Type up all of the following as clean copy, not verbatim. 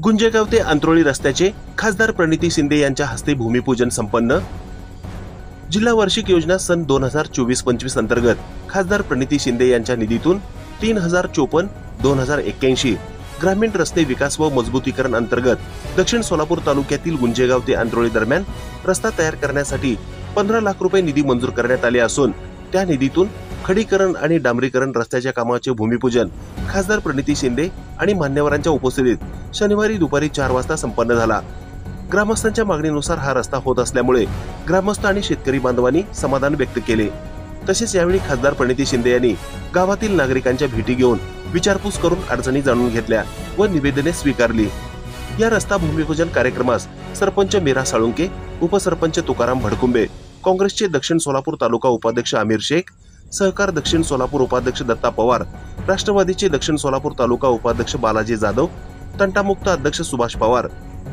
गुंजेगाव ते अंत्रोळी रस्त्याचे खासदार प्रणिती शिंदे यांच्या हस्ते भूमिपूजन संपन्न। जिल्हा वार्षिक योजना सन 2024-25 अंतर्गत खासदार प्रणिती शिंदे यांच्या निधीतून 3054-2081 ग्रामीण रस्ते विकास व मजबूतीकरण अंतर्गत दक्षिण सोलापूर तालुक्यातील गुंजेगाव ते अंत्रोळी दरम्यान रस्ता तयार करण्यासाठी 15 लाख रुपये निधी मंजूर करण्यात आले असून त्या निधीतून खडीकरण आणि डांबरीकरण रस्त्याच्या कामाचे भूमिपूजन खासदार प्रणिती शिंदे आणि मान्यवरांच्या उपस्थितीत शनिवारी दुपारी 4 वाजता संपन्न झाला। ग्रामस्थांच्या मागणीनुसार हा रस्ता होत असल्यामुळे ग्रामस्थ आणि शेतकरी बांधवांनी समाधान व्यक्त केले। तसेच यावेळी खासदार प्रणिती शिंदे यांनी गावातील नागरिकांच्या भेटी घेऊन विचारपूस करून अडचणी जाणून घेतल्या व निवेदने स्वीकारली। या रस्ता भूमिपूजन कार्यक्रमास सरपंच मीरा साळुंके, उपसरपंच तुकाराम भडकुंबे, काँग्रेसचे दक्षिण सोलापूर तालुका उपाध्यक्ष आमिर शेख, सहकार दक्षिण सोलापूर उपाध्यक्ष दत्ता पवार, राष्ट्रवादीचे दक्षिण सोलापूर तालुका उपाध्यक्ष बालाजी जाधव, तंटामुक्त अध्यक्ष सुभाष पवार,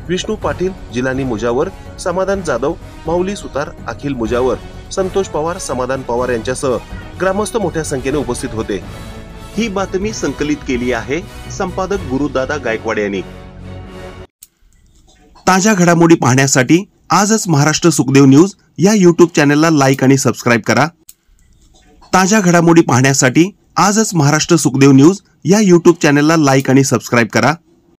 विष्णू पाटील, जिलानी मुजावर, समाधान जाधव, माऊली सुतार, अखिल मुजावर, संतोष पवार, समाधान पवार यांच्यासह ग्रामस्थ मोठ्या संख्येने उपस्थित होते। ही बातमी संकलित केली आहे संपादक गुरुदादा गायकवाड यांनी। ताज्या घडामोडी पाहण्यासाठी आजच महाराष्ट्र सुखदेव न्यूज या YouTube चॅनलला लाईक आणि सबस्क्राईब करा। ताज्या घडामोडी पाहण्यासाठी आजच महाराष्ट्र सुखदेव न्यूज या YouTube चॅनलला लाईक आणि सबस्क्राईब करा।